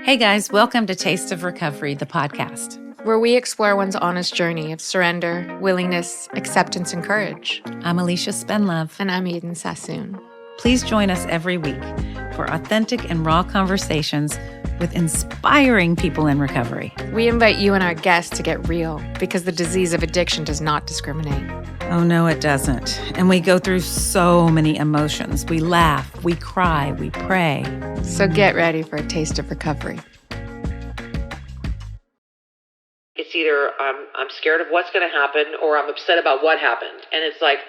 Hey guys, welcome to Taste of Recovery, the podcast. Where we explore one's honest journey of surrender, willingness, acceptance, and courage. I'm Alecia Spendlove. And I'm Eden Sassoon. Please join us every week for authentic and raw conversations with inspiring people in recovery. We invite you and our guests to get real because the disease of addiction does not discriminate. Oh, no, it doesn't. And we go through so many emotions. We laugh, we cry, we pray. So get ready for a taste of recovery. It's either I'm scared of what's going to happen or I'm upset about what happened. And it's like,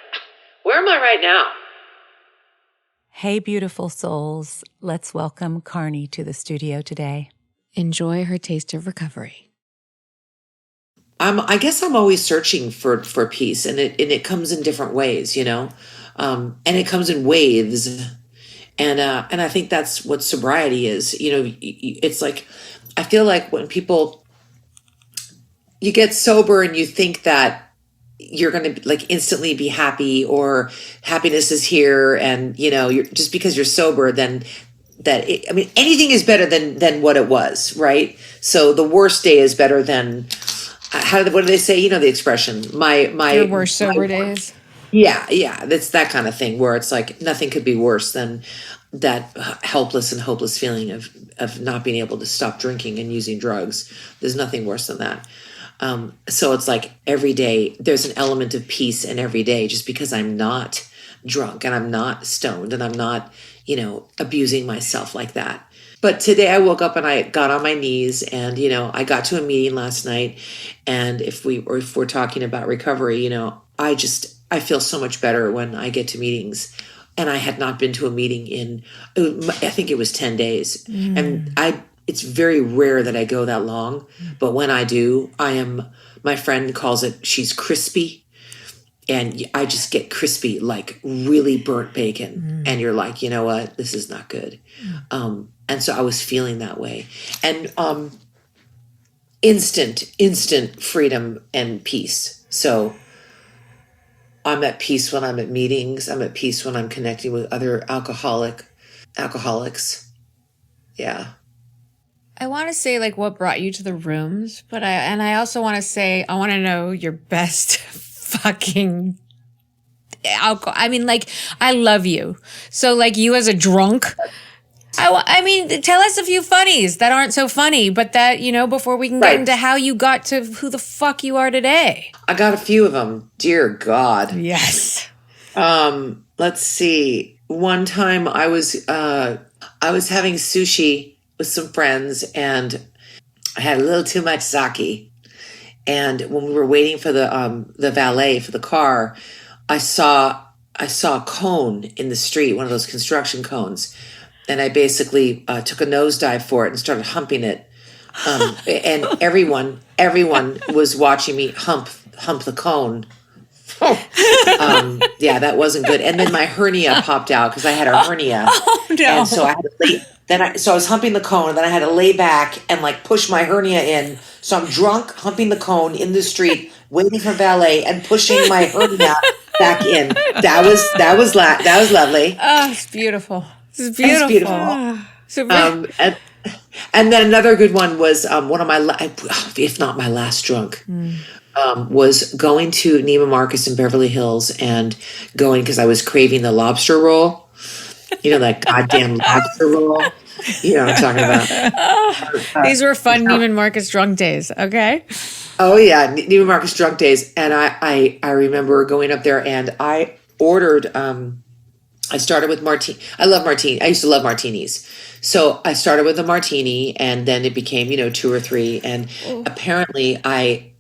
where am I right now? Hey, beautiful souls. Let's welcome Carnie to the studio today. Enjoy her taste of recovery. I guess I'm always searching for peace, and it comes in different ways, you know, and it comes in waves, and I think that's what sobriety is. You know, it's like, I feel like when you get sober and you think that you're going to like instantly be happy or happiness is here, and you know, you're just because you're sober, then anything is better than what it was, right? So the worst day is better than. What do they say? You know the expression, your worst sober days. Yeah, that's that kind of thing where it's like nothing could be worse than that helpless and hopeless feeling of not being able to stop drinking and using drugs. There's nothing worse than that. So it's like every day there's an element of peace in every day, just because I'm not drunk and I'm not stoned and I'm not, you know, abusing myself like that. But today I woke up and I got on my knees, and, you know, I got to a meeting last night, and if we're talking about recovery, you know, I feel so much better when I get to meetings, and I had not been to a meeting I think it was 10 days. And it's very rare that I go that long, but when I do, my friend calls it, she's crispy. And I just get crispy, like really burnt bacon. And you're like, you know what? This is not good. And so I was feeling that way. And instant freedom and peace. So I'm at peace when I'm at meetings. I'm at peace when I'm connecting with other alcoholics. Yeah. I want to say like what brought you to the rooms, but I also want to say I want to know your best fucking alcohol. I mean, like, I love you. So, like, you as a drunk, I mean, tell us a few funnies that aren't so funny, but that, you know, before we can get into how you got to who the fuck you are today. I got a few of them. Dear God. Yes. Let's see. One time I was having sushi with some friends, and I had a little too much sake. And when we were waiting for the valet for the car, I saw a cone in the street, one of those construction cones, and I basically took a nosedive for it and started humping it. And everyone was watching me hump the cone. Yeah, that wasn't good. And then my hernia popped out because I had a hernia. Oh no! And so I had to lay. So I was humping the cone, and then I had to lay back and like push my hernia in. So I'm drunk, humping the cone in the street, waiting for valet, and pushing my hernia back in. That was lovely. Oh, it's beautiful. It's beautiful. And then another good one was one of my, if not my last drunk, was going to Neiman Marcus in Beverly Hills and going because I was craving the lobster roll. You know, that goddamn lobster roll. You know what I'm talking about. These were fun Neiman Marcus drunk days, okay? Oh, yeah, Neiman Marcus drunk days. And I remember going up there and I ordered, I started with martini. I love martini. I used to love martinis. So I started with a martini, and then it became, you know, 2 or 3. And apparently I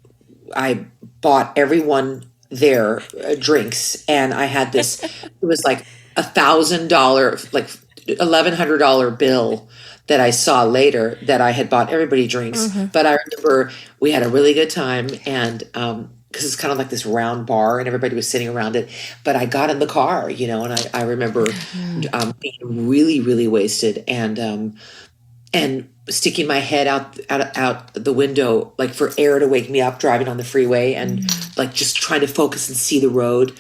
bought everyone their drinks, and I had this, it was like $1,000, like $1,100 bill that I saw later that I had bought everybody drinks. But I remember we had a really good time, and because it's kind of like this round bar and everybody was sitting around it. But I got in the car, you know, and I remember being really, really wasted and sticking my head out the window, like for air to wake me up, driving on the freeway and like just trying to focus and see the road.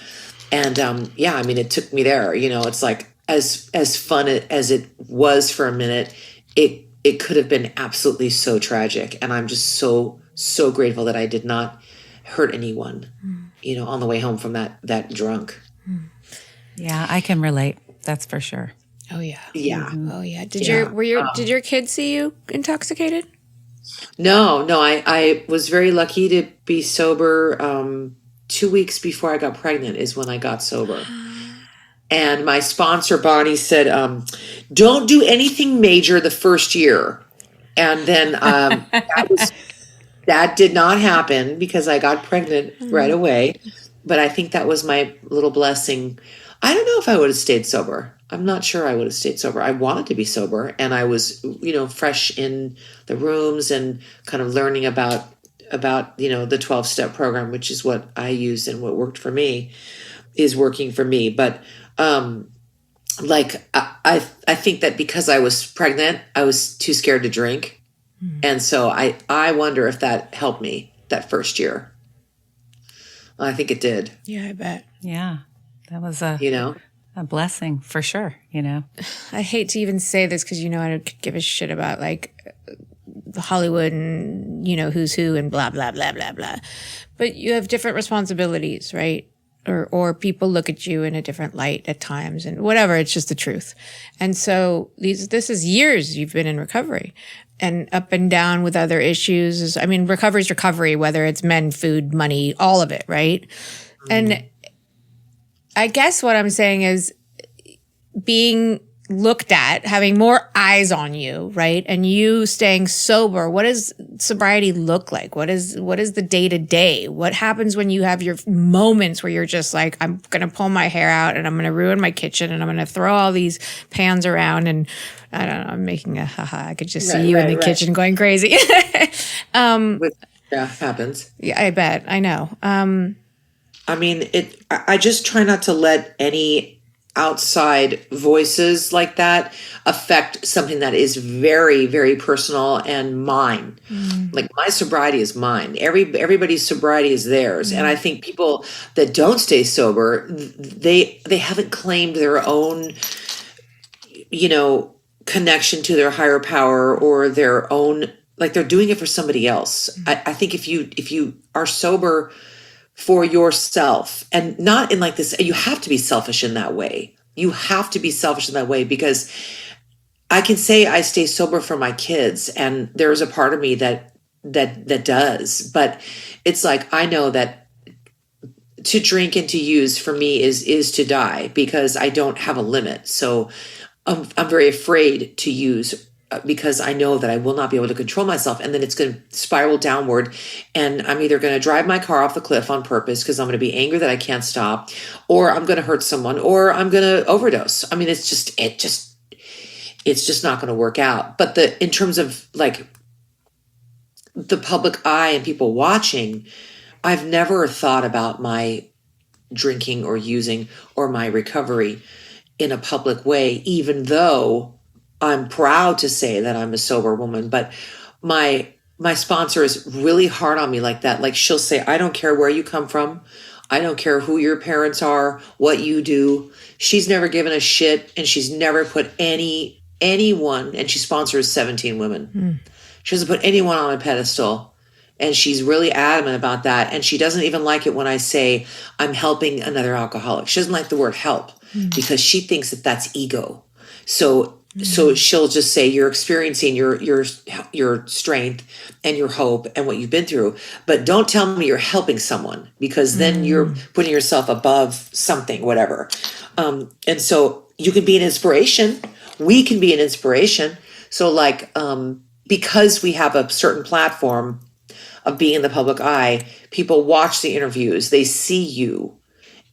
And yeah, I mean, it took me there, you know. It's like as fun as it was for a minute, it it could have been absolutely so tragic. And I'm just so grateful that I did not hurt anyone, on the way home from that drunk. Yeah, I can relate. That's for sure. Oh yeah. Yeah. Oh yeah. Did your kids see you intoxicated? No, I was very lucky to be sober. 2 weeks before I got pregnant is when I got sober. And my sponsor, Bonnie, said, don't do anything major the first year. And then that did not happen because I got pregnant right away. But I think that was my little blessing. I don't know if I would have stayed sober. I'm not sure I would have stayed sober. I wanted to be sober, and I was, fresh in the rooms and kind of learning about the 12-step program, which is what I used and what worked for me is working for me. But I think that because I was pregnant, I was too scared to drink. And so I wonder if that helped me that first year. I think it did. Yeah, I bet. Yeah, that was a blessing for sure. I hate to even say this because I don't give a shit about like Hollywood and who's who and blah blah blah blah blah. But you have different responsibilities, right? Or people look at you in a different light at times, and whatever. It's just the truth. And so this is years you've been in recovery, and up and down with other issues. Recovery is recovery, whether it's men, food, money, all of it, right? And I guess what I'm saying is being looked at, having more eyes on you, right? And you staying sober. What does sobriety look like? What is the day to day? What happens when you have your moments where you're just like, I'm going to pull my hair out and I'm going to ruin my kitchen and I'm going to throw all these pans around and I don't know, I'm making a haha. I could just see you in the kitchen going crazy. Happens. Yeah, I bet. I know. I just try not to let any outside voices like that affect something that is very, very personal and mine. Like my sobriety is mine. Everybody's sobriety is theirs. And I think people that don't stay sober, they haven't claimed their own, connection to their higher power or their own, like they're doing it for somebody else. I think if you are sober for yourself and not in like this, you have to be selfish in that way. You have to be selfish in that way because I can say I stay sober for my kids and there's a part of me that does, but it's like, I know that to drink and to use for me is to die because I don't have a limit. So I'm very afraid to use because I know that I will not be able to control myself and then it's going to spiral downward and I'm either going to drive my car off the cliff on purpose because I'm going to be angry that I can't stop or I'm going to hurt someone or I'm going to overdose. It's just not going to work out. But in terms of like the public eye and people watching, I've never thought about my drinking or using or my recovery in a public way, even though I'm proud to say that I'm a sober woman, but my sponsor is really hard on me like that. Like she'll say, I don't care where you come from. I don't care who your parents are, what you do. She's never given a shit and she's never put anyone, and she sponsors 17 women. She doesn't put anyone on a pedestal. And she's really adamant about that. And she doesn't even like it when I say I'm helping another alcoholic. She doesn't like the word help because she thinks that that's ego. So she'll just say you're experiencing your strength and your hope and what you've been through, but don't tell me you're helping someone because then you're putting yourself above something, whatever. And so you can be an inspiration. We can be an inspiration. So like, because we have a certain platform of being in the public eye, people watch the interviews, they see you,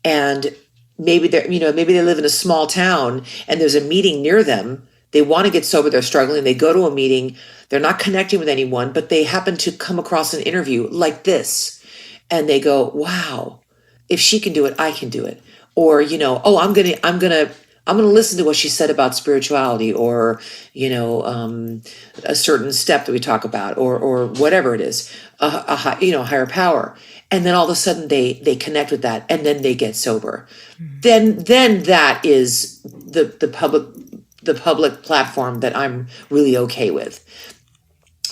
and maybe maybe they live in a small town and there's a meeting near them. They want to get sober. They're struggling. They go to a meeting. They're not connecting with anyone, but they happen to come across an interview like this. And they go, wow, if she can do it, I can do it. Or, I'm going to listen to what she said about spirituality or, a certain step that we talk about or whatever it is, higher power. And then all of a sudden they connect with that and then they get sober. Then that is the the public platform that I'm really okay with.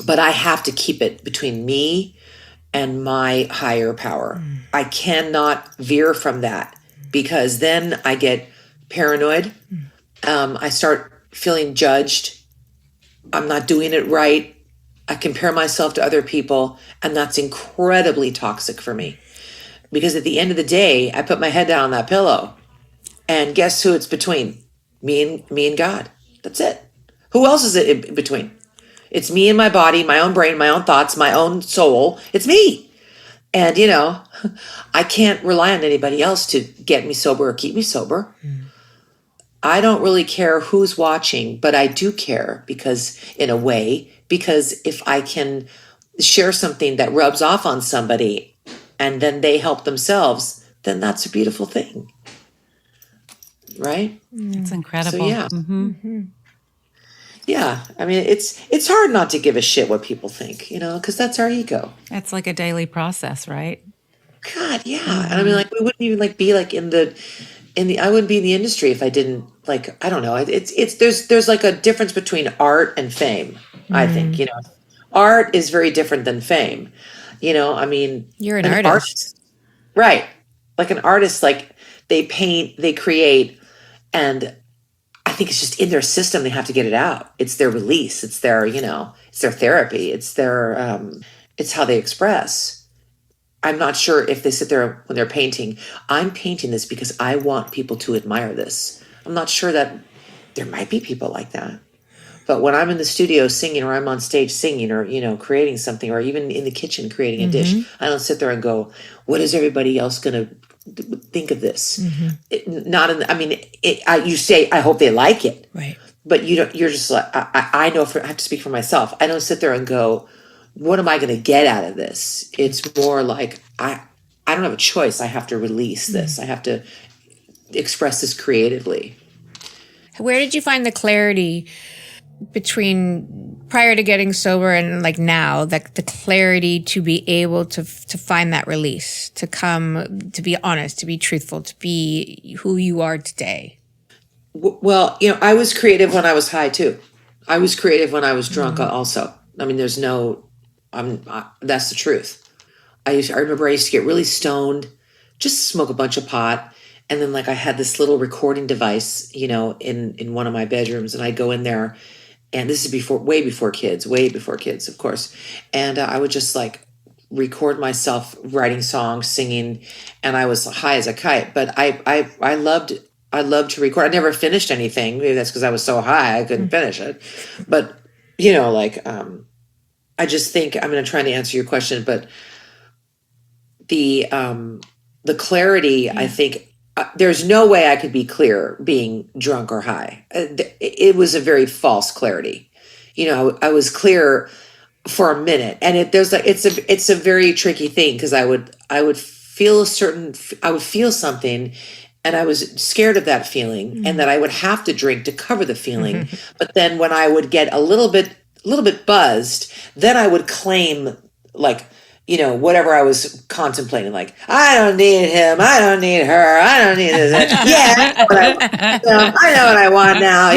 But I have to keep it between me and my higher power. I cannot veer from that, because then I get paranoid. I start feeling judged. I'm not doing it right. I compare myself to other people, and that's incredibly toxic for me. Because at the end of the day, I put my head down on that pillow, and guess who it's between? Me and God. That's it. Who else is it in between? It's me and my body, my own brain, my own thoughts, my own soul. It's me. And, I can't rely on anybody else to get me sober or keep me sober. I don't really care who's watching, but I do care because if I can share something that rubs off on somebody and then they help themselves, then that's a beautiful thing. Right? It's incredible. So, yeah. Yeah. I mean, it's hard not to give a shit what people think, because that's our ego. It's like a daily process, right? God, yeah. And I mean, we wouldn't even be I wouldn't be in the industry if I didn't I don't know. There's like a difference between art and fame. I think, art is very different than fame. I mean, you're an artist. Right. Like an artist, they paint, they create, and I think it's just in their system. They have to get it out. It's their release. It's their, it's their therapy. It's their, it's how they express. I'm not sure if they sit there when they're painting, I'm painting this because I want people to admire this. I'm not sure that there might be people like that. But when I'm in the studio singing, or I'm on stage singing, or, creating something, or even in the kitchen creating a dish, I don't sit there and go, what is everybody else going to think of this? You say, I hope they like it. Right. But you're just like, I know I have to speak for myself. I don't sit there and go, what am I going to get out of this? It's more like, I don't have a choice. I have to release this. I have to express this creatively. Where did you find the clarity between prior to getting sober and now, the clarity to be able to find that release, to come, to be honest, to be truthful, to be who you are today? Well, I was creative when I was high too. I was creative when I was drunk also. I mean, that's the truth. I remember I used to get really stoned, just smoke a bunch of pot. And then I had this little recording device, in one of my bedrooms, and I'd go in there, and this is way before kids, of course. And I would just record myself writing songs, singing, and I was high as a kite. But I loved to record. I never finished anything. Maybe that's because I was so high I couldn't finish it. But I just think I'm going to try to answer your question, but the clarity, I think. There's no way I could be clear being drunk or high. It was a very false clarity. I was clear for a minute, and it's a very tricky thing, because I would feel something, and I was scared of that feeling, and that I would have to drink to cover the feeling. But then when I would get a little bit buzzed, then I would claim whatever I was contemplating, I don't need him, I don't need her, I don't need this. Yeah, I know what I want now.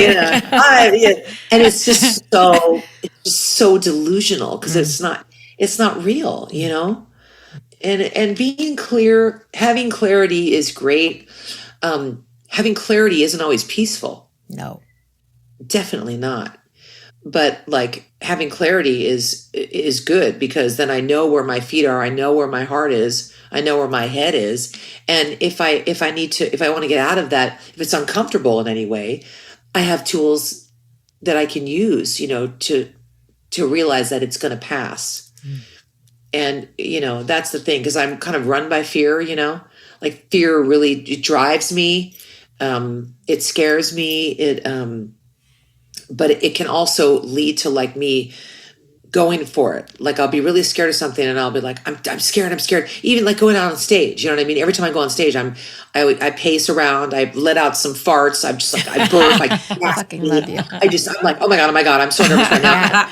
And it's just so delusional, because it's not real, And being clear, having clarity is great. Having clarity isn't always peaceful. No, definitely not. But having clarity is good, because then I know where my feet are. I know where my heart is. I know where my head is. And if I want to get out of that, if it's uncomfortable in any way, I have tools that I can use, to realize that it's going to pass. And, that's the thing, because I'm kind of run by fear, fear really drives me. It scares me. But it can also lead to me going for it. I'll be really scared of something, and I'll be I'm scared. Even going out on stage, you know what I mean? Every time I go on stage, I pace around. I let out some farts. I'm just I burp. I fucking love you. I'm like, oh my God, I'm so nervous right now.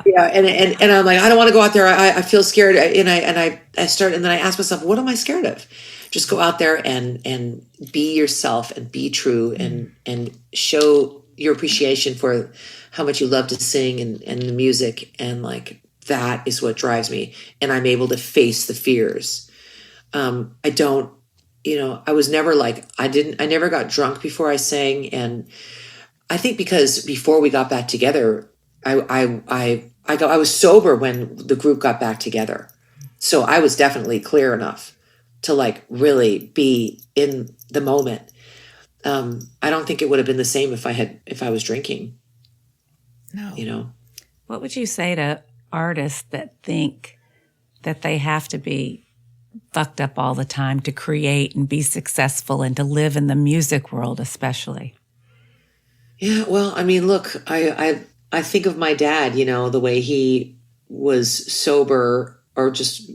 Yeah. And I'm I don't want to go out there. I feel scared. And I start, and then I ask myself, what am I scared of? Just go out there and be yourself, and be true, and show your appreciation for how much you love to sing and the music. And like, that is what drives me. And I'm able to face the fears. I don't, I was never like, I never got drunk before I sang. And I think because before we got back together, I was sober when the group got back together. So I was definitely clear enough to like really be in the moment. I don't think it would have been the same if I was drinking. No. What would you say to artists that think that they have to be fucked up all the time to create and be successful and to live in the music world, especially? Yeah, well, I mean, look, I think of my dad, the way he was sober or just,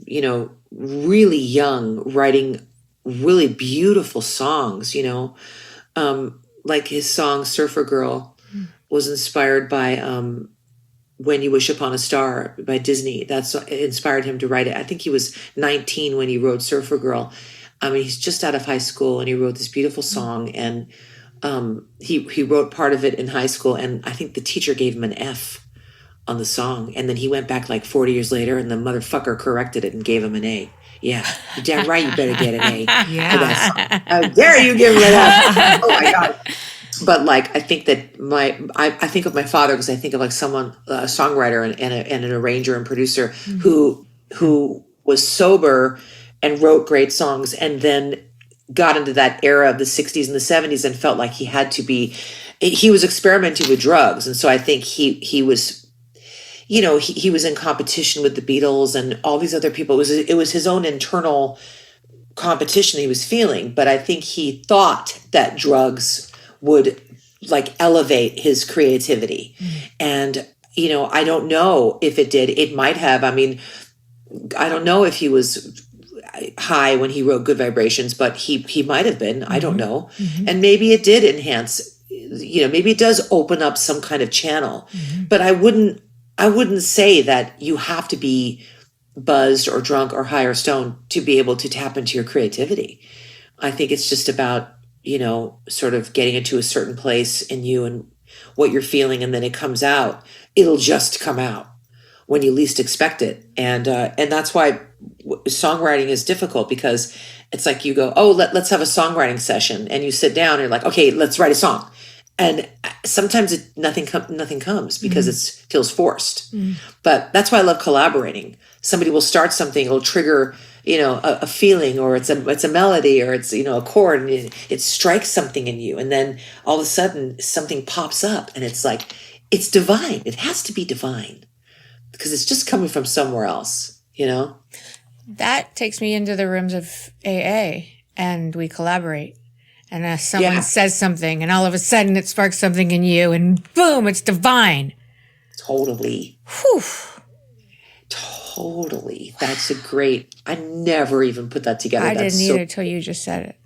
really young, writing really beautiful songs, like his song Surfer Girl was inspired by When You Wish Upon a Star by Disney. That's inspired him to write it. I think he was 19 when he wrote Surfer Girl. I mean, he's just out of high school and he wrote this beautiful song, and he wrote part of it in high school, and I think the teacher gave him an F on the song, and then he went back like 40 years later and the motherfucker corrected it and gave him an A. Yeah, you're damn right, you better get an A. Yeah. For that song. How dare you give him an F? Oh my God. But like, I think that I think of my father because I think of like someone, a songwriter and an arranger and producer who was sober and wrote great songs, and then got into that era of the 60s and the 70s and felt like he was experimenting with drugs. And so I think he was, he was in competition with the Beatles and all these other people. It was his own internal competition he was feeling. But I think he thought that drugs would like elevate his creativity. And, I don't know if it did. It might have. I mean, I don't know if he was high when he wrote Good Vibrations, but he might have been. I don't know. And maybe it did enhance, maybe it does open up some kind of channel. But I wouldn't say that you have to be buzzed or drunk or high or stoned to be able to tap into your creativity. I think it's just about, sort of getting into a certain place in you and what you're feeling, and then it comes out. It'll just come out when you least expect it. And that's why songwriting is difficult, because it's like you go, oh, let's have a songwriting session, and you sit down and you're like, okay, let's write a song. And sometimes nothing comes because it feels forced. But that's why I love collaborating. Somebody will start something, it'll trigger, a feeling, or it's a melody, or it's, a chord, and it strikes something in you. And then all of a sudden something pops up, and it's like, it's divine. It has to be divine because it's just coming from somewhere else, That takes me into the rooms of AA, and we collaborate. And someone says something, and all of a sudden it sparks something in you, and boom, it's divine. Totally. Whew. Totally. That's I never even put that together. I didn't either until you just said it.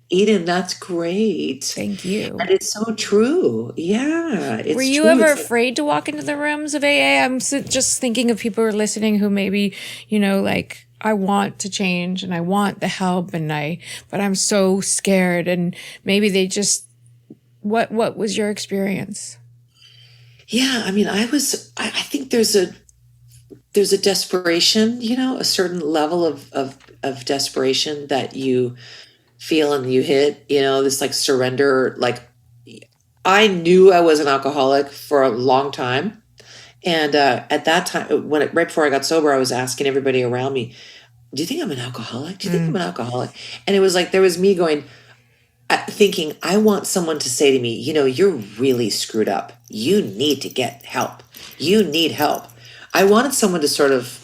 Eden, that's great. Thank you. And it's so true. Yeah. Were you ever afraid to walk into the rooms of AA? I'm just thinking of people who are listening who maybe, like, I want to change and I want the help, but I'm so scared, and maybe they just, what was your experience? Yeah. I mean, I think there's a desperation, a certain level of desperation that you feel and you hit, this like surrender. Like, I knew I was an alcoholic for a long time. And at that time, right before I got sober, I was asking everybody around me, do you think I'm an alcoholic? Do you think I'm an alcoholic? And it was like, there was me going, thinking, I want someone to say to me, you're really screwed up. You need to get help. You need help. I wanted someone to sort of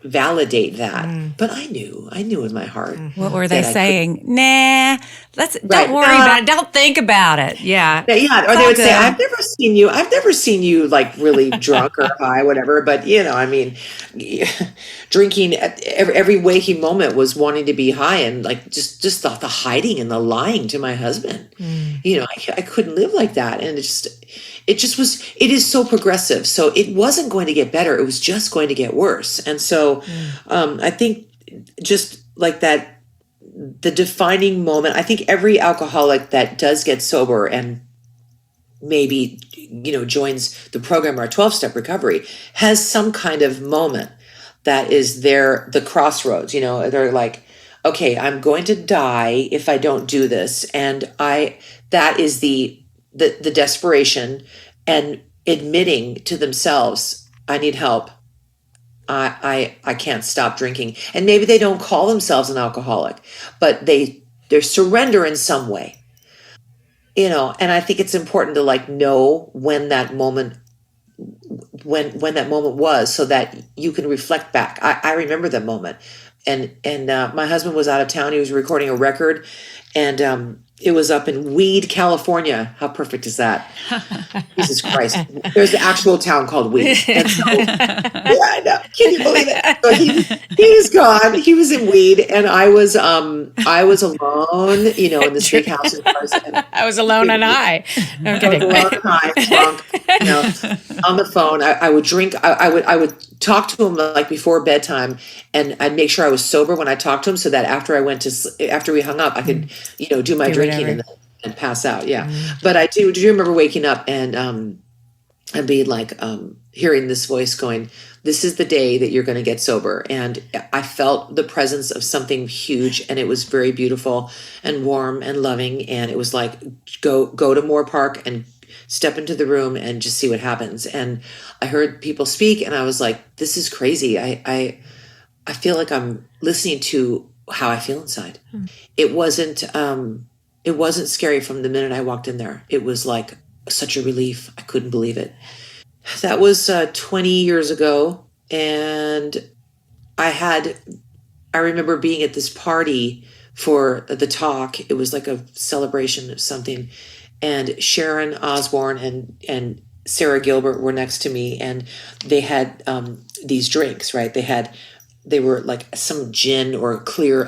validate that, but I knew in my heart. What were they saying? Nah, don't worry about it. Don't think about it. Yeah. Or they would say, I've never seen you like really drunk or high, whatever. But I mean, drinking at every waking moment was wanting to be high, and like just the hiding and the lying to my husband. I couldn't live like that. And it is so progressive. So it wasn't going to get better. It was just going to get worse. And so I think just like that, the defining moment, I think every alcoholic that does get sober and maybe, joins the program or 12-step recovery has some kind of moment that is the crossroads. They're like, okay, I'm going to die if I don't do this. And that is the desperation and admitting to themselves, I need help. I can't stop drinking. And maybe they don't call themselves an alcoholic, but they're surrender in some way. And I think it's important to like know when that moment was, so that you can reflect back. I remember that moment. And my husband was out of town. He was recording a record, and it was up in Weed, California. How perfect is that? Jesus Christ. There's an actual town called Weed. And so, yeah, I know. Can you believe it? So he was gone. He was in Weed, and I was alone, in this big house in Carson. I was alone and high. No, I'm kidding. I was alone and high, drunk, on the phone. I would drink. I would talk to him like before bedtime, and I'd make sure I was sober when I talked to him, so that after we hung up, I could, do my drinking and pass out. Yeah. But I do remember waking up and being like, hearing this voice going, this is the day that you're going to get sober. And I felt the presence of something huge, and it was very beautiful and warm and loving. And it was like, go to Moore Park and step into the room and just see what happens. And I heard people speak, and I was like, this is crazy. I feel like I'm listening to how I feel inside. It wasn't scary from the minute I walked in there. It was like such a relief. I couldn't believe it. That was 20 years ago. And I remember being at this party for the talk. It was like a celebration of something. And Sharon Osbourne and Sarah Gilbert were next to me, and they had these drinks, right? They were like some gin or a clear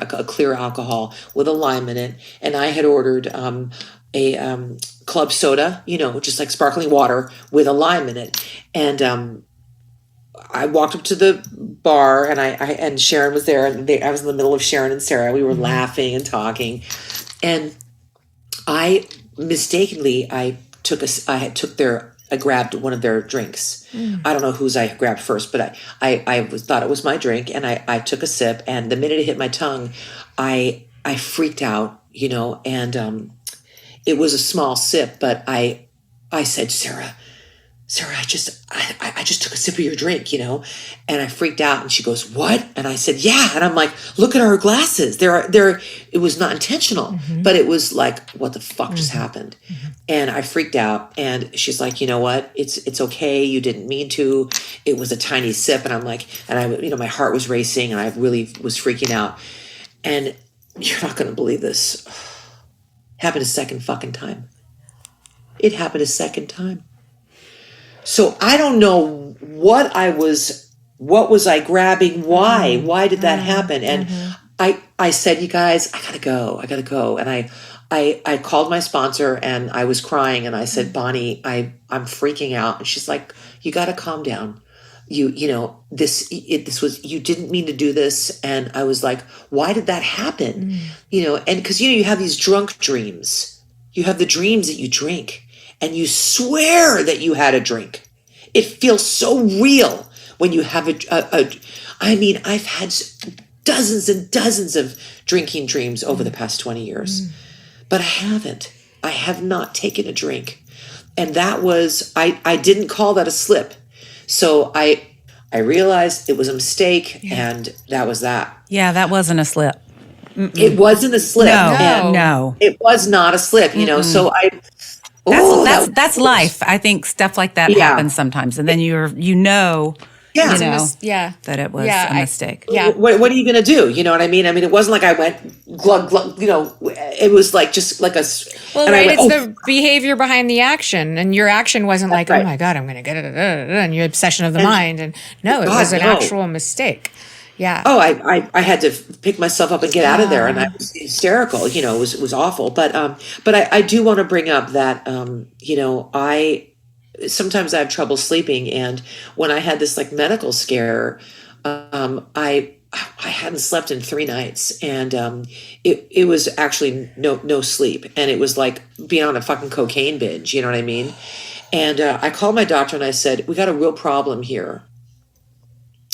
alcohol with a lime in it. And I had ordered a club soda, just like sparkling water with a lime in it. And I walked up to the bar, and Sharon was there, and I was in the middle of Sharon and Sarah. We were laughing and talking, and I mistakenly I grabbed one of their drinks. I don't know whose I grabbed first, but I thought it was my drink, and I took a sip, and the minute it hit my tongue, I freaked out, and it was a small sip, but I said, Sarah, I just took a sip of your drink, and I freaked out, and she goes, what? And I said, yeah. And I'm like, look at our glasses. It was not intentional, but it was like, what the fuck just happened? And I freaked out, and she's like, you know what? It's okay. You didn't mean to. It was a tiny sip. And I'm like, and I, my heart was racing, and I really was freaking out. And you're not going to believe this. Happened a second fucking time. It happened a second time. So I don't know what was I grabbing? Why did that happen? And I said, you guys, I gotta go. And I called my sponsor, and I was crying, and I said, Bonnie, I'm freaking out. And she's like, you gotta calm down. This was, you didn't mean to do this. And I was like, why did that happen? And cause you have these drunk dreams. You have the dreams that you drink, and you swear that you had a drink. It feels so real when you have I've had dozens and dozens of drinking dreams over the past 20 years, but I have not taken a drink. And that was, I didn't call that a slip. So I realized it was a mistake, and that was that. Yeah, that wasn't a slip. It wasn't a slip. No. It was not a slip, so that's life. I think stuff like that happens sometimes, and then that it was a mistake. What are you going to do? You know what I mean? I mean, it wasn't like I went glug glug. It was like just like a. Well, right. It's the behavior behind the action, and your action wasn't like, oh my God, I'm going to get it, and your obsession of the mind, and no, it was an actual mistake. Yeah. Oh, I had to pick myself up and get out of there, and I was hysterical. It was awful. But I do want to bring up that sometimes I have trouble sleeping, and when I had this like medical scare, I I hadn't slept in 3 nights, and it was actually no sleep, and it was like being on a fucking cocaine binge. You know what I mean? And I called my doctor and I said, we got a real problem here.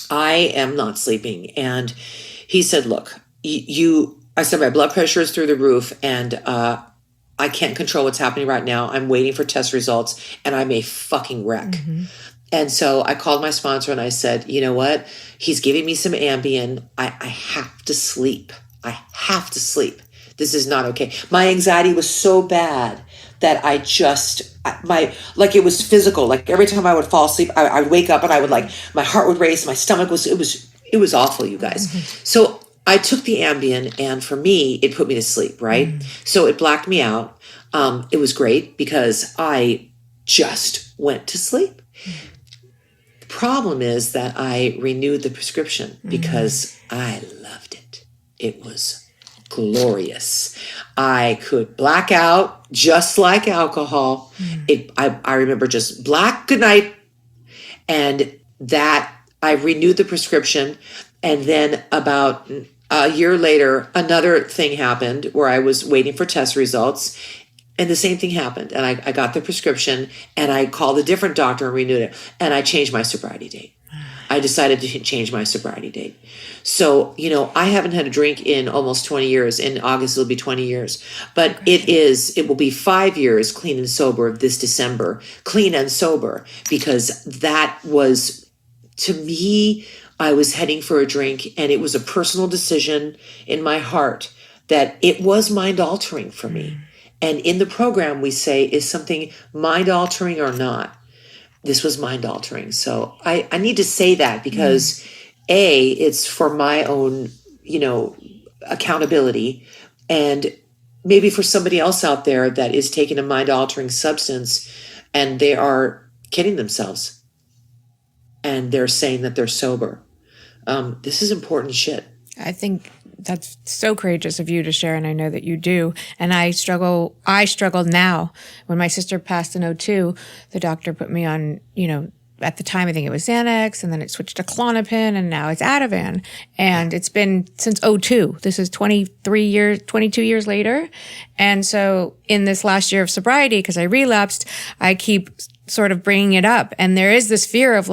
I am not sleeping. And he said, look, I said, my blood pressure is through the roof, and I can't control what's happening right now. I'm waiting for test results, and I'm a fucking wreck. Mm-hmm. And so I called my sponsor and I said, you know what? He's giving me some Ambien. I have to sleep. I have to sleep. This is not okay. My anxiety was so bad that it was physical. Like every time I would fall asleep, I would wake up and I would my heart would race. My stomach it was awful, you guys. Mm-hmm. So I took the Ambien, and for me, it put me to sleep, right? Mm-hmm. So it blacked me out. It was great because I just went to sleep. Mm-hmm. The problem is that I renewed the prescription because I loved it. It was glorious. I could black out just like alcohol. I remember just black goodnight, and that I renewed the prescription. And then about a year later, another thing happened where I was waiting for test results, and the same thing happened. And I got the prescription, and I called a different doctor and renewed it, and I changed my sobriety date. I decided to change my sobriety date. So, I haven't had a drink in almost 20 years. In August, it'll be 20 years. But it will be 5 years clean and sober this December. Clean and sober. Because that was, to me, I was heading for a drink. And it was a personal decision in my heart that it was mind-altering for me. And in the program, we say, is something mind-altering or not? This was mind-altering. So I need to say that because it's for my own, accountability, and maybe for somebody else out there that is taking a mind-altering substance and they are kidding themselves and they're saying that they're sober. This is important shit. I think that's so courageous of you to share, and I know that you do. And I struggle now. When my sister passed in 2002, the doctor put me on, at the time I think it was Xanax, and then it switched to Klonopin, and now it's Ativan. And it's been since 2002. This is 22 years later. And so in this last year of sobriety, because I relapsed, I keep sort of bringing it up. And there is this fear of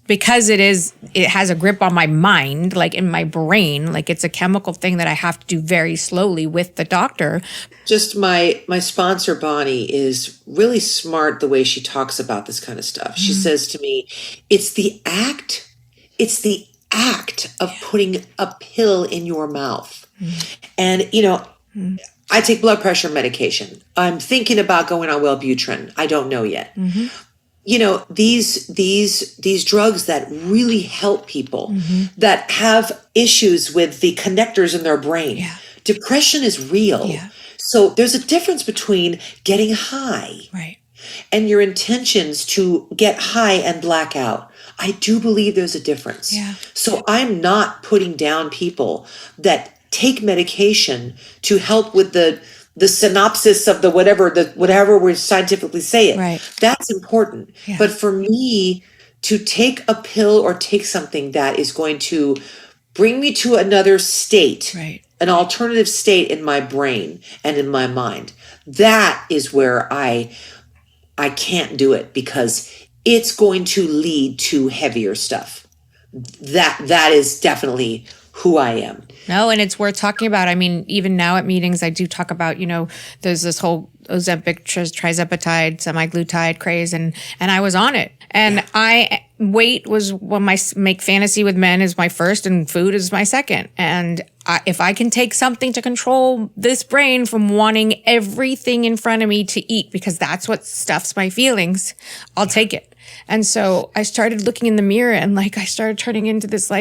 because it has a grip on my mind, like in my brain, like it's a chemical thing that I have to do very slowly with the doctor. Just my sponsor, Bonnie, is really smart the way she talks about this kind of stuff. She says to me, it's the act of putting a pill in your mouth. And, I take blood pressure medication. I'm thinking about going on Wellbutrin. I don't know yet. These drugs that really help people that have issues with the connectors in their brain. Yeah. Depression is real. Yeah. So there's a difference between getting high and your intentions to get high and black out. I do believe there's a difference. Yeah. So I'm not putting down people that take medication to help with the synopsis of whatever we scientifically say it. Right. That's important. Yeah. But for me to take a pill or take something that is going to bring me to another state, an alternative state in my brain and in my mind, that is where I can't do it, because it's going to lead to heavier stuff. That is definitely who I am. No, and it's worth talking about. I mean, even now at meetings, I do talk about, there's this whole Ozempic, trizepatide, semaglutide craze, and I was on it. And weight was make fantasy with men is my first, and food is my second. And if I can take something to control this brain from wanting everything in front of me to eat, because that's what stuffs my feelings, I'll take it. And so I started looking in the mirror, and I started turning into this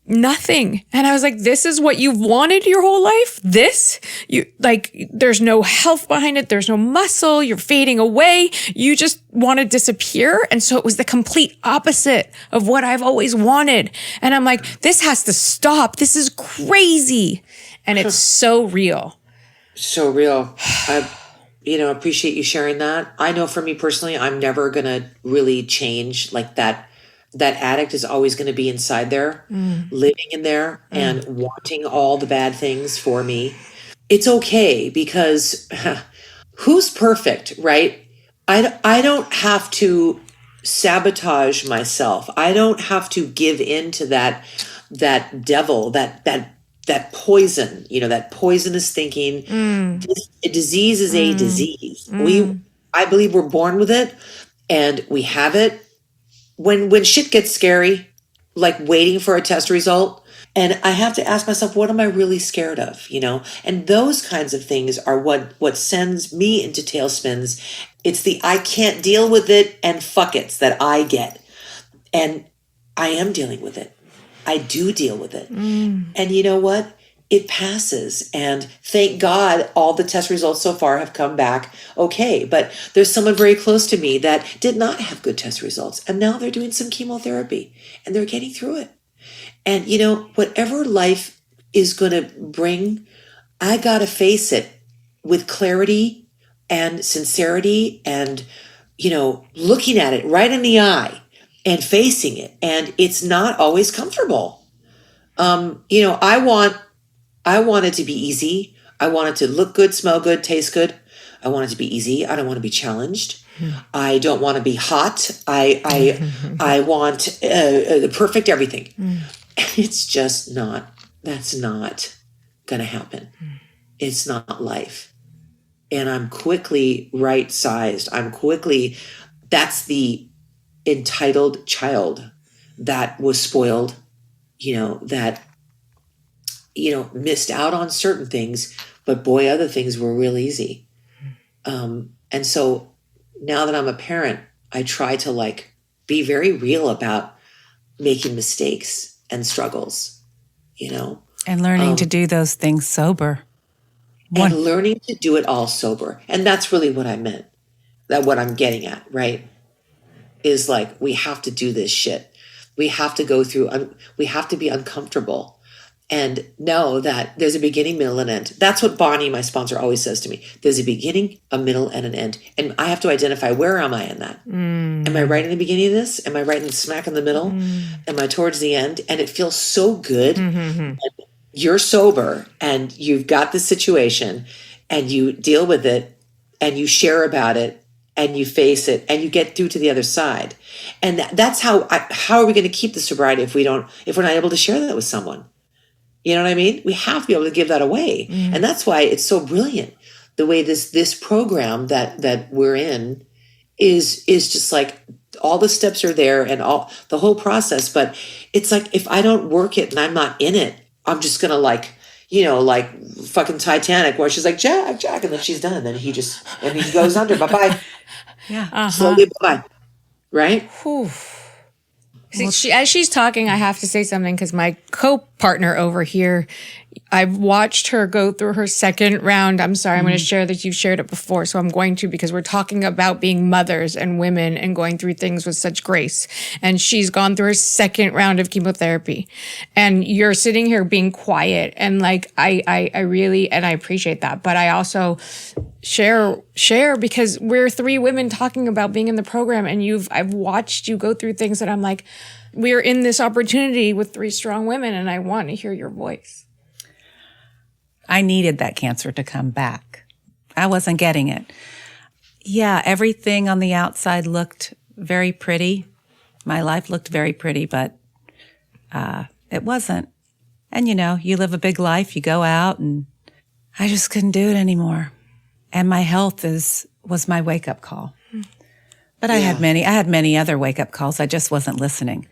nothing. And I was like, this is what you've wanted your whole life? There's no health behind it. There's no muscle. You're fading away. You just want to disappear. And so it was the complete opposite of what I've always wanted. And I'm like, this has to stop. This is crazy. And it's so real. So real. I appreciate you sharing that. I know for me personally, I'm never going to really change like that that addict is always going to be inside there, living in there and wanting all the bad things for me. It's okay because who's perfect, right? I don't have to sabotage myself. I don't have to give in to that devil, that poison, that poisonous thinking. A disease is a disease. I believe we're born with it and we have it. When shit gets scary, like waiting for a test result, and I have to ask myself, what am I really scared of? And those kinds of things are what sends me into tailspins. It's the I can't deal with it and fuck it's that I get. And I am dealing with it. I do deal with it. And you know what? It passes. And thank God all the test results so far have come back okay. But there's someone very close to me that did not have good test results. And now they're doing some chemotherapy and they're getting through it. And, whatever life is going to bring, I got to face it with clarity and sincerity and, looking at it right in the eye and facing it. And it's not always comfortable. I want it to be easy. I want it to look good, smell good, taste good. I want it to be easy. I don't want to be challenged. I don't want to be hot. I want the perfect everything. It's just not. That's not going to happen. It's not life. And I'm quickly right-sized. That's the entitled child that was spoiled, that missed out on certain things, but boy, other things were real easy. And so now that I'm a parent, I try to be very real about making mistakes and struggles, And learning to do those things sober. And learning to do it all sober. And that's really what I meant. That what I'm getting at, right? Is we have to do this shit. We have to go through, we have to be uncomfortable. And know that there's a beginning, middle, and end. That's what Bonnie, my sponsor, always says to me. There's a beginning, a middle, and an end. And I have to identify, where am I in that? Am I right in the beginning of this? Am I right in the smack in the middle? Am I towards the end? And it feels so good. You're sober and you've got the situation and you deal with it and you share about it and you face it and you get through to the other side. And that's how are we going to keep the sobriety if we're not able to share that with someone? You know what I mean? We have to be able to give that away. And that's why it's so brilliant. The way this program that we're in is just all the steps are there and all the whole process. But it's if I don't work it and I'm not in it, I'm just going to fucking Titanic where she's like, Jack, and then she's done. And then he goes under. Bye-bye. Yeah. Slowly bye-bye. Right? Whew. See, as she's talking, I have to say something because my co-partner over here, I've watched her go through her second round. I'm sorry, I'm going to share that you've shared it before, so I'm going to because we're talking about being mothers and women and going through things with such grace. And she's gone through her second round of chemotherapy. And you're sitting here being quiet and I really, and I appreciate that. But I also share because we're three women talking about being in the program and I've watched you go through things that I'm like, we're in this opportunity with three strong women and I want to hear your voice. I needed that cancer to come back. I wasn't getting it. Yeah, everything on the outside looked very pretty. My life looked very pretty, but it wasn't. And you live a big life, you go out, and I just couldn't do it anymore. And my health was my wake-up call. But I had many other wake-up calls. I just wasn't listening.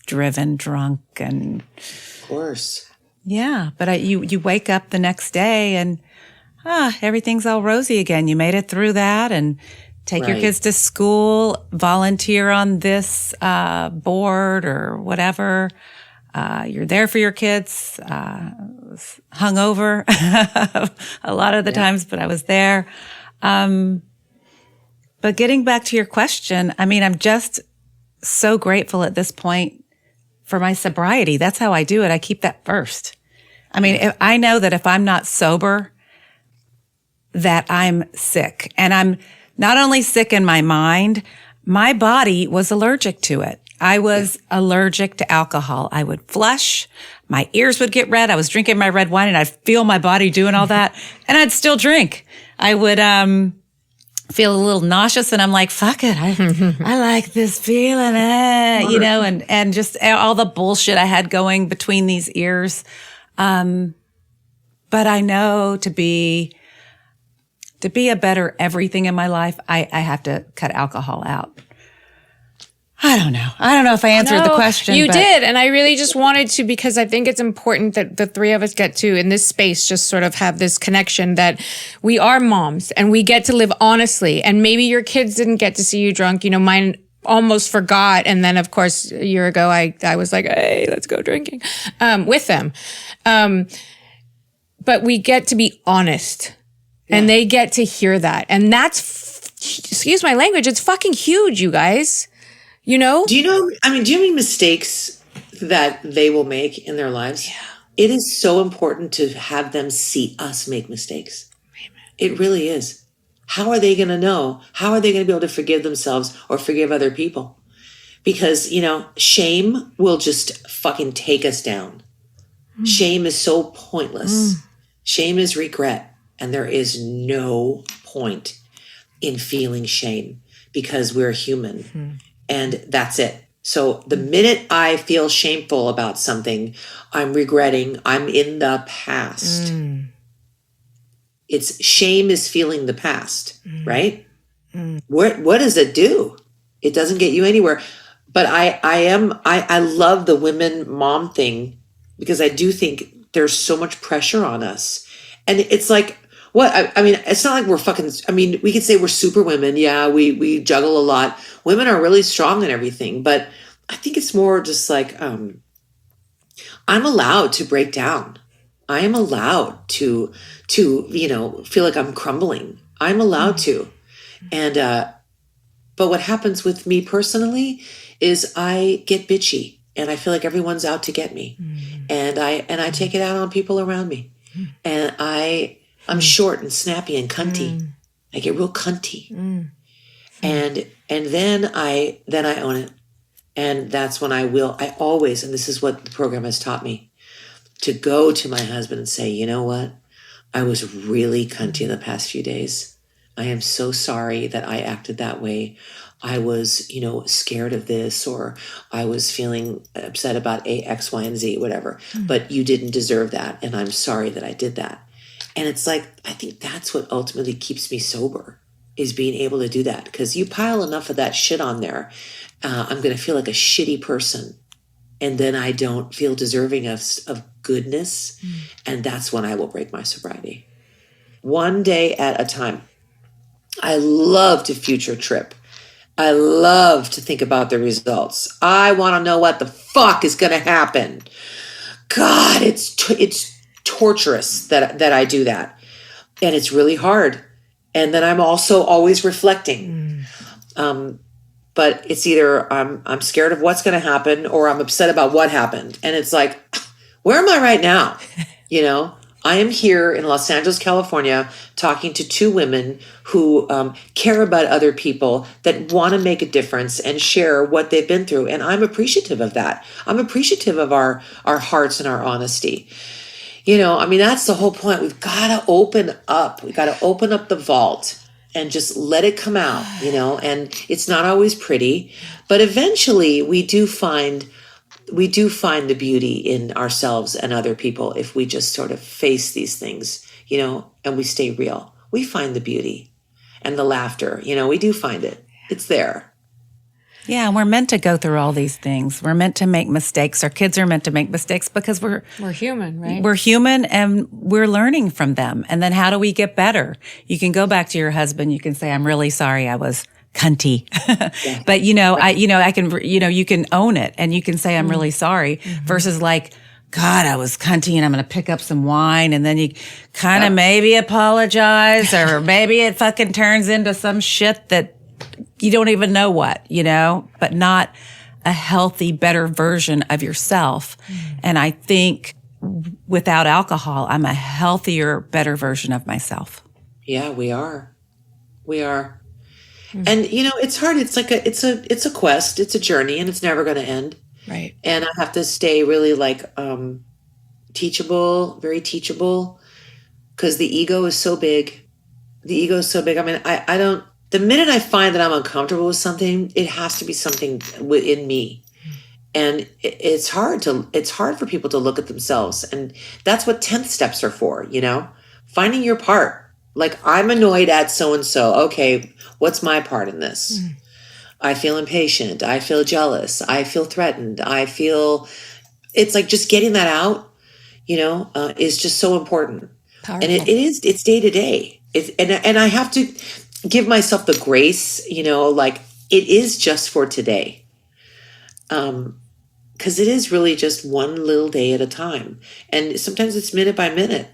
Driven, drunk, and... Of course. Yeah, but you wake up the next day and everything's all rosy again. You made it through that and take your kids to school, volunteer on this board or whatever. You're there for your kids, hungover a lot of the times, but I was there. But getting back to your question, I'm just so grateful at this point for my sobriety. That's how I do it. I keep that first. I know that if I'm not sober, that I'm sick. And I'm not only sick in my mind, my body was allergic to it. I was allergic to alcohol. I would flush. My ears would get red. I was drinking my red wine and I'd feel my body doing all that and I'd still drink. I would, feel a little nauseous and I'm like, fuck it. I like this feeling, and just all the bullshit I had going between these ears. But I know to be a better everything in my life, I have to cut alcohol out. I don't know if I answered the question. You did. And I really just wanted to, because I think it's important that the three of us get to, in this space, just sort of have this connection that we are moms and we get to live honestly. And maybe your kids didn't get to see you drunk. Mine almost forgot. And then, of course, a year ago, I was like, hey, let's go drinking with them. But we get to be honest and they get to hear that. And that's, excuse my language, it's fucking huge, you guys. Do you know how many mistakes that they will make in their lives? Yeah. It is so important to have them see us make mistakes. Amen. It really is. How are they going to know? How are they going to be able to forgive themselves or forgive other people? Because, shame will just fucking take us down. Shame is so pointless. Shame is regret. And there is no point in feeling shame because we're human. And that's it. So the minute I feel shameful about something, I'm regretting, I'm in the past. It's shame is feeling the past, right? What does it do? It doesn't get you anywhere. But I love the women mom thing because I do think there's so much pressure on us. And it's like, it's not like we're fucking, we could say we're super women. Yeah, we juggle a lot. Women are really strong and everything. But I think it's more just like, I'm allowed to break down. I am allowed to feel like I'm crumbling. I'm allowed to. And, but what happens with me personally is I get bitchy and I feel like everyone's out to get me. And I take it out on people around me. And I'm short and snappy and cunty. I get real cunty. And then I own it. And that's when I always, and this is what the program has taught me, to go to my husband and say, you know what? I was really cunty in the past few days. I am so sorry that I acted that way. I was, scared of this, or I was feeling upset about A, X, Y, and Z, whatever. But you didn't deserve that. And I'm sorry that I did that. And it's like, I think that's what ultimately keeps me sober, is being able to do that. Because you pile enough of that shit on there, I'm going to feel like a shitty person. And then I don't feel deserving of goodness. And that's when I will break my sobriety. One day at a time. I love to future trip. I love to think about the results. I want to know what the fuck is going to happen. God, it's torturous that I do that. And it's really hard. And then I'm also always reflecting. But it's either I'm scared of what's going to happen or I'm upset about what happened. And it's like, where am I right now? I am here in Los Angeles, California, talking to two women who care about other people, that want to make a difference and share what they've been through. And I'm appreciative of that. I'm appreciative of our hearts and our honesty. That's the whole point. We've got to open up. We've got to open up the vault and just let it come out, and it's not always pretty, but eventually we do find the beauty in ourselves and other people if we just sort of face these things, and we stay real. We find the beauty and the laughter, we do find it. It's there. Yeah, and we're meant to go through all these things. We're meant to make mistakes. Our kids are meant to make mistakes because we're human, right? We're human and we're learning from them. And then how do we get better? You can go back to your husband. You can say, I'm really sorry I was cunty. Yeah. But, I can, you can own it and you can say, I'm really sorry versus like, God, I was cunty and I'm going to pick up some wine. And then you kind of maybe apologize or maybe it fucking turns into some shit that you don't even know what, but not a healthy, better version of yourself. And I think without alcohol, I'm a healthier, better version of myself. Yeah, we are. We are. And it's hard. It's like it's a quest. It's a journey, and it's never going to end. Right. And I have to stay really like teachable, very teachable, because the ego is so big. The ego is so big. I mean, I don't. The minute I find that I'm uncomfortable with something, it has to be something within me, and it's hard for people to look at themselves, and that's what 10th steps are for. Finding your part. Like, I'm annoyed at so and so. Okay, what's my part in this? I feel impatient. I feel jealous. I feel threatened. It's like just getting that out, is just so important. Powerful. And it's day to day. And I have to give myself the grace, like it is just for today. Because it is really just one little day at a time. And sometimes it's minute by minute,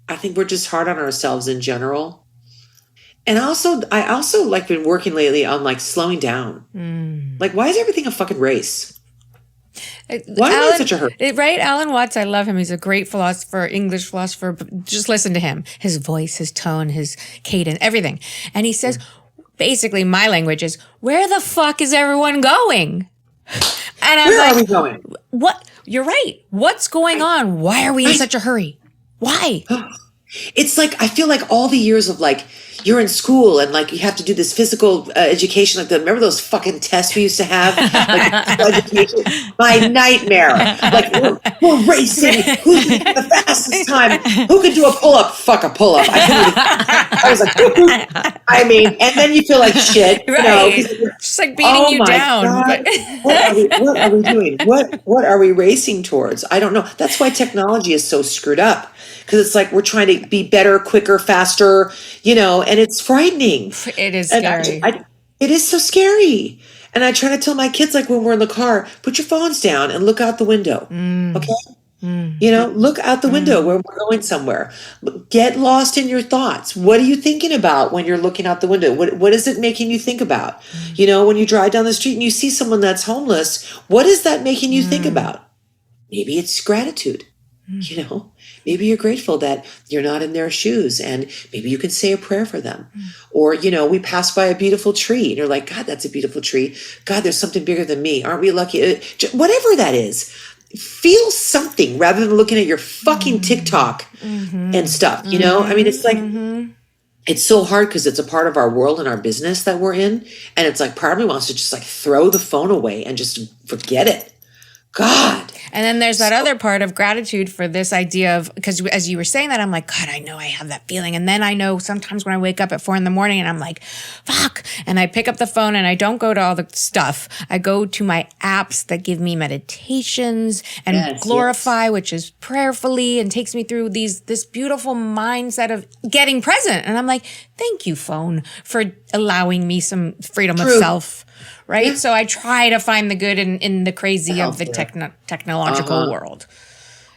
I think we're just hard on ourselves in general. And I also like been working lately on like slowing down. Like, why is everything a fucking race? Why am I in such a hurry? Right? Alan Watts, I love him. He's a great philosopher, English philosopher. But just listen to him. His voice, his tone, his cadence, everything. And he says, basically, my language is, where the fuck is everyone going? And I'm Where are we going? What? You're right. What's going on? Why are we in such a hurry? Why? It's like, I feel like all the years of like, you're in school and like you have to do this physical education. Like, remember those fucking tests we used to have? Like, education? My nightmare. Like, we're racing. Who's the fastest time? Who can do a pull-up? Fuck a pull-up. I was like, I mean, and then you feel like shit. Right. Just like beating you down. God. What are we doing? What are we racing towards? I don't know. That's why technology is so screwed up. Because it's like we're trying to be better, quicker, faster, and it's frightening. It is scary. It is so scary. And I try to tell my kids, like when we're in the car, put your phones down and look out the window. Okay? Look out the window when we're going somewhere. Get lost in your thoughts. What are you thinking about when you're looking out the window? What is it making you think about? When you drive down the street and you see someone that's homeless, what is that making you think about? Maybe it's gratitude. Maybe you're grateful that you're not in their shoes, and maybe you can say a prayer for them. Or, we pass by a beautiful tree and you're like, God, that's a beautiful tree. God, there's something bigger than me. Aren't we lucky? Whatever that is, feel something rather than looking at your fucking TikTok and stuff. I mean, it's like, it's so hard because it's a part of our world and our business that we're in. And it's like, part of me wants to just like throw the phone away and just forget it. God. And then there's that other part of gratitude for this idea of, because as you were saying that, I'm like, God, I know I have that feeling. And then I know sometimes when I wake up at 4 a.m. and I'm like, fuck. And I pick up the phone and I don't go to all the stuff. I go to my apps that give me meditations and Glorify, which is prayerfully and takes me through this beautiful mindset of getting present. And I'm like, thank you, phone, for allowing me some freedom of self. Right. Yeah. So I try to find the good in the crazy of the technological world.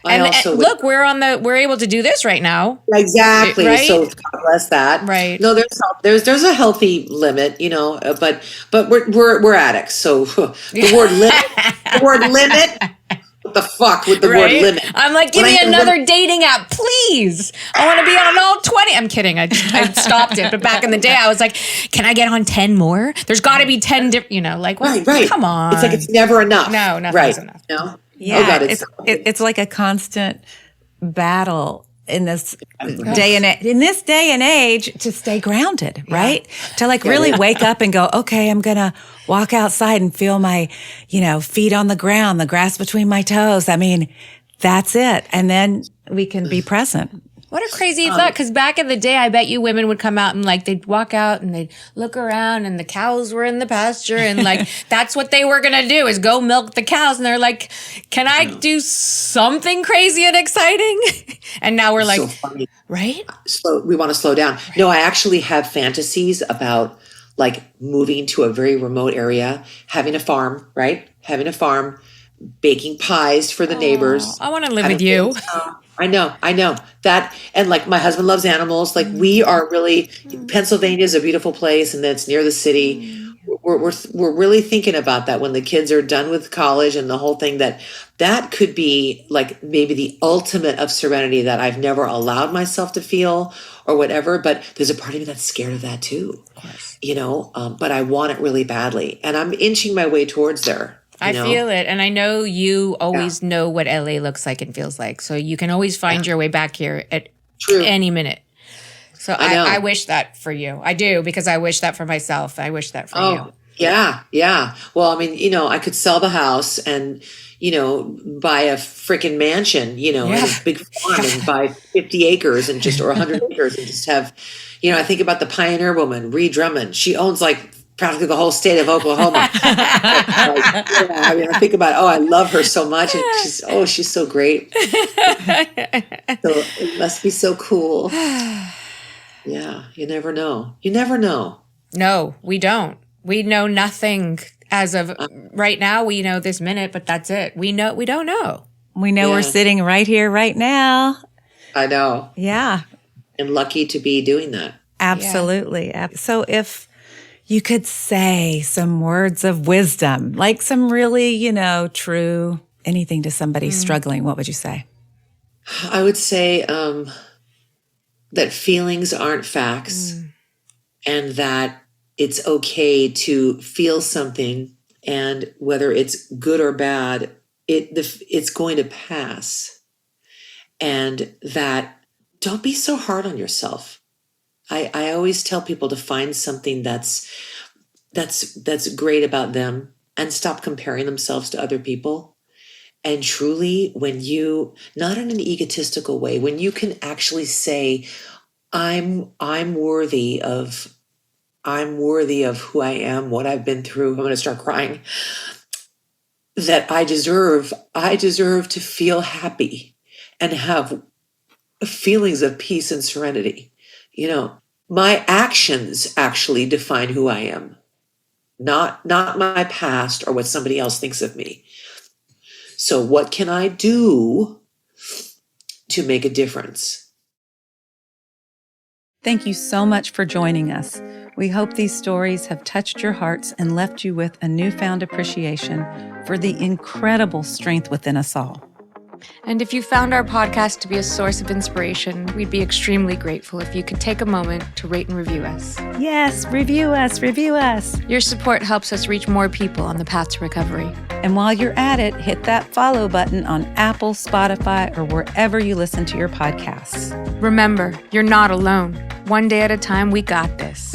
And look, we're able to do this right now. Exactly. Right? So God bless that. Right. No, there's a healthy limit, but we're addicts. So the word limit. What the fuck with the word limit? I'm like, give me another dating app, please. I want to be on all 20. I'm kidding. I stopped it. But back in the day, I was like, can I get on 10 more? There's got to be 10 different, right. Come on. It's like it's never enough. No, nothing's enough. No? Yeah, God, it's like a constant battle in this day and age to stay grounded, right? To really wake up and go, okay, I'm going to walk outside and feel my, feet on the ground, the grass between my toes. I mean, that's it. And then we can be present. What a crazy thought. Because back in the day, I bet you women would come out and they'd walk out and they'd look around and the cows were in the pasture and that's what they were going to do is go milk the cows. And they're like, can I do something crazy and exciting? And now we're like, so funny. Right? We want to slow down. Right. No, I actually have fantasies about moving to a very remote area, having a farm, right? Having a farm, baking pies for the neighbors. I want to live with you. I know that. And my husband loves animals. We are really, Pennsylvania is a beautiful place and it's near the city. we're really thinking about that when the kids are done with college and the whole thing, that could be like maybe the ultimate of serenity that I've never allowed myself to feel or whatever. But there's a part of me that's scared of that too, Of course. But I want it really badly, and I'm inching my way towards there. I feel it. And I know you always know what LA looks like and feels like. So you can always find your way back here at any minute. So I wish that for you. I do, because I wish that for myself. I wish that for you. Yeah. Yeah. Well, I mean, I could sell the house and, buy a freaking mansion, and a big farm and buy 50 acres and or 100 acres and just have, I think about the pioneer woman, Ree Drummond. She owns like practically the whole state of Oklahoma. I think about, I love her so much. And she's so great. So it must be so cool. Yeah. You never know. No, we don't. We know nothing as of right now. We know this minute, but that's it. We don't know. We know we're sitting right here, right now. I know. Yeah. And lucky to be doing that. Absolutely. Yeah. So if you could say some words of wisdom, like some really, true anything to somebody struggling, what would you say? I would say that feelings aren't facts and that it's okay to feel something, and whether it's good or bad, it's going to pass. And that don't be so hard on yourself. I always tell people to find something that's great about them and stop comparing themselves to other people. And truly, when you, not in an egotistical way, when you can actually say, I'm worthy of who I am, what I've been through. I'm going to start crying. That I deserve to feel happy and have feelings of peace and serenity. My actions actually define who I am, not my past or what somebody else thinks of me. So what can I do to make a difference? Thank you so much for joining us. We hope these stories have touched your hearts and left you with a newfound appreciation for the incredible strength within us all. And if you found our podcast to be a source of inspiration, we'd be extremely grateful if you could take a moment to rate and review us. Yes, review us. Your support helps us reach more people on the path to recovery. And while you're at it, hit that follow button on Apple, Spotify, or wherever you listen to your podcasts. Remember, you're not alone. One day at a time, we got this.